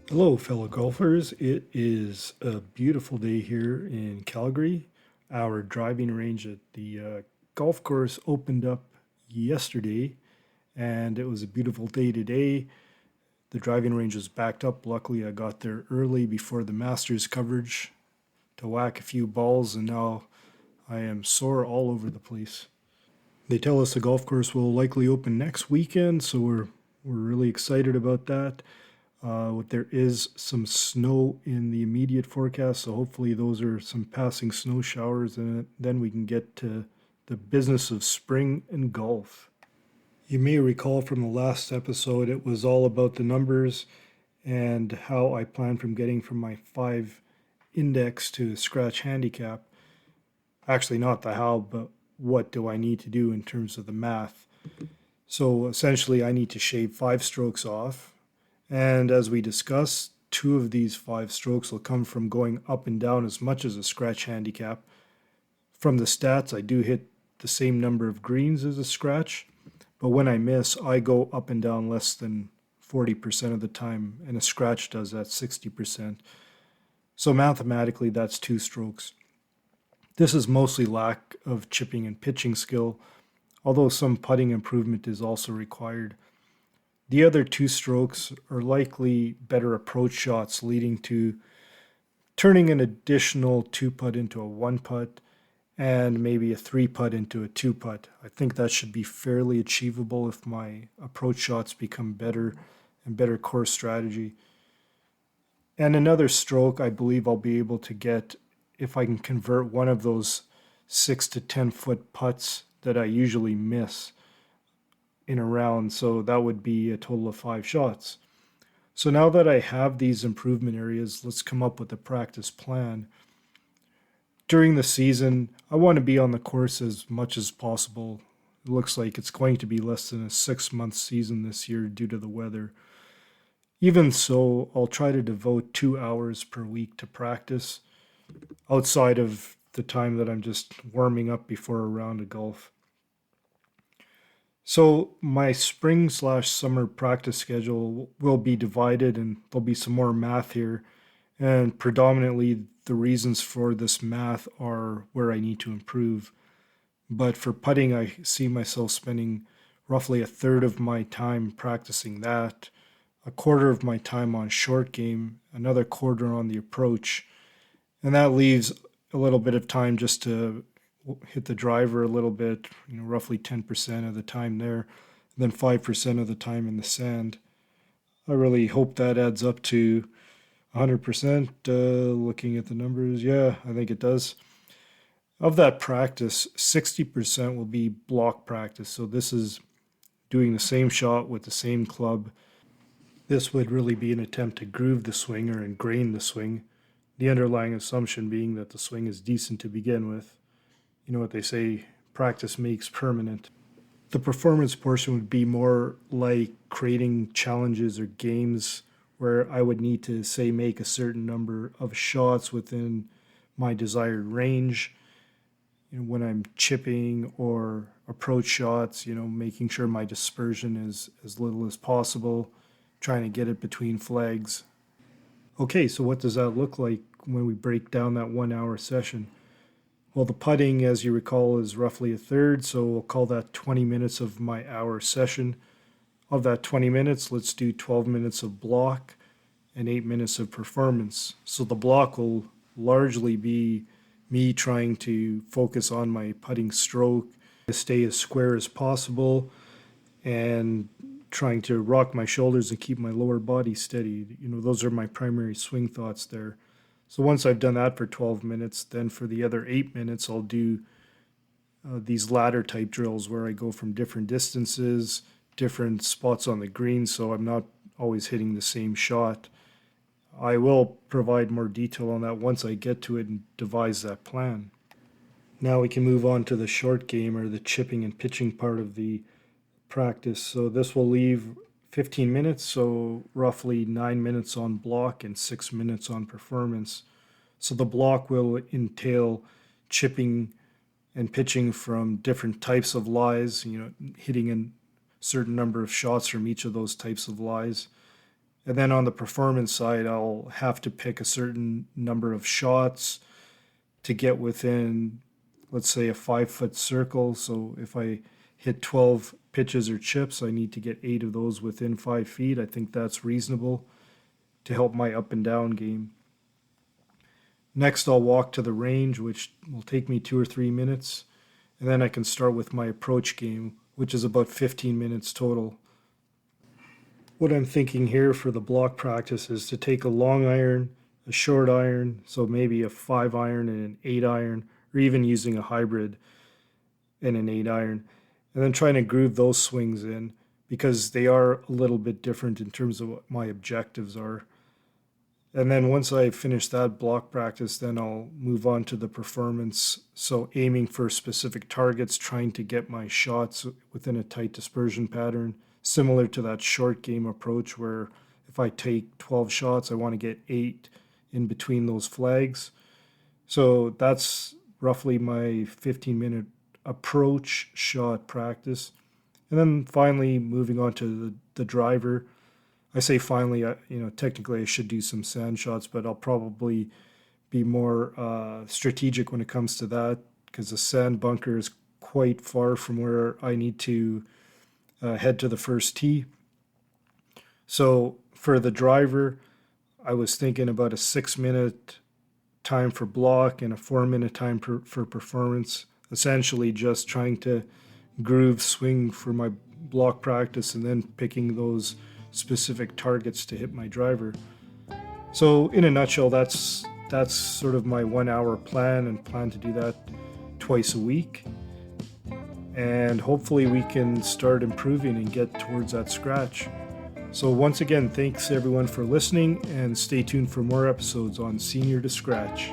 Hello, fellow golfers. It is a beautiful day here in Calgary. Our driving range at the golf course opened up yesterday, and it was a beautiful day today. The driving range was backed up. Luckily, I got there early before the Masters coverage to whack a few balls, and now I am sore all over the place. They tell us the golf course will likely open next weekend, so we're really excited about that. There is some snow in the immediate forecast, so hopefully those are some passing snow showers, and then we can get to the business of spring and golf. You may recall from the last episode, it was all about the numbers and how I plan from getting from my 5 index to scratch handicap. Actually, not the how, but what do I need to do in terms of the math. So essentially, I need to shave 5 strokes off. And as we discussed, 2 of these 5 strokes will come from going up and down as much as a scratch handicap. From the stats, I do hit the same number of greens as a scratch, but when I miss, I go up and down less than 40% of the time, and a scratch does that 60%. So mathematically, that's 2 strokes. This is mostly lack of chipping and pitching skill, although some putting improvement is also required. The other 2 strokes are likely better approach shots, leading to turning an additional 2 putt into a 1 putt and maybe a 3 putt into a 2 putt. I think that should be fairly achievable if my approach shots become better and better course strategy. And another stroke I believe I'll be able to get if I can convert one of those 6 to 10 foot putts that I usually miss in a round. So that would be a total of 5 shots. So now that I have these improvement areas, let's come up with a practice plan. During the season, I want to be on the course as much as possible. It looks like it's going to be less than a 6 month season this year due to the weather. Even so, I'll try to devote 2 hours per week to practice outside of the time that I'm just warming up before a round of golf. So my spring/summer practice schedule will be divided, and there'll be some more math here. And predominantly, the reasons for this math are where I need to improve. But for putting, I see myself spending roughly a third of my time practicing that, a quarter of my time on short game, another quarter on the approach, and that leaves a little bit of time just to hit the driver a little bit, roughly 10% of the time there, then 5% of the time in the sand. I really hope that adds up to 100%. Looking at the numbers, yeah, I think it does. Of that practice, 60% will be block practice. So this is doing the same shot with the same club. This would really be an attempt to groove the swing or ingrain the swing, the underlying assumption being that the swing is decent to begin with. You know what they say, practice makes permanent. The performance portion would be more like creating challenges or games where I would need to, say, make a certain number of shots within my desired range. When I'm chipping or approach shots, making sure my dispersion is as little as possible, trying to get it between flags. Okay, so what does that look like when we break down that 1 hour session? Well, the putting, as you recall, is roughly a third, so we'll call that 20 minutes of my hour session. Of that 20 minutes, let's do 12 minutes of block and 8 minutes of performance. So the block will largely be me trying to focus on my putting stroke, to stay as square as possible, and trying to rock my shoulders and keep my lower body steady. Those are my primary swing thoughts there. So once I've done that for 12 minutes, then for the other 8 minutes, I'll do these ladder type drills where I go from different distances, different spots on the green, so I'm not always hitting the same shot. I will provide more detail on that once I get to it and devise that plan. Now we can move on to the short game or the chipping and pitching part of the practice. So this will leave 15 minutes, so roughly 9 minutes on block and 6 minutes on performance. So the block will entail chipping and pitching from different types of lies, hitting a certain number of shots from each of those types of lies. And then on the performance side, I'll have to pick a certain number of shots to get within, let's say, a 5 foot circle. So if I hit 12 pitches or chips, I need to get 8 of those within 5 feet. I think that's reasonable to help my up and down game. Next, I'll walk to the range, which will take me 2 or 3 minutes. And then I can start with my approach game, which is about 15 minutes total. What I'm thinking here for the block practice is to take a long iron, a short iron, so maybe a 5 iron and an 8 iron, or even using a hybrid and an 8 iron, and then trying to groove those swings in because they are a little bit different in terms of what my objectives are. And then once I finish that block practice, then I'll move on to the performance. So aiming for specific targets, trying to get my shots within a tight dispersion pattern, similar to that short game approach where if I take 12 shots, I want to get 8 in between those flags. So that's roughly my 15-minute approach shot practice. And then finally moving on to the driver. I say finally, technically I should do some sand shots, but I'll probably be more strategic when it comes to that because the sand bunker is quite far from where I need to head to the first tee. So for the driver, I was thinking about a 6-minute time for block and a 4-minute time for performance, essentially just trying to groove swing for my block practice and then picking those specific targets to hit my driver. So in a nutshell, that's sort of my 1 hour plan, and plan to do that twice a week. And hopefully we can start improving and get towards that scratch. So once again, thanks everyone for listening, and stay tuned for more episodes on Senior to Scratch.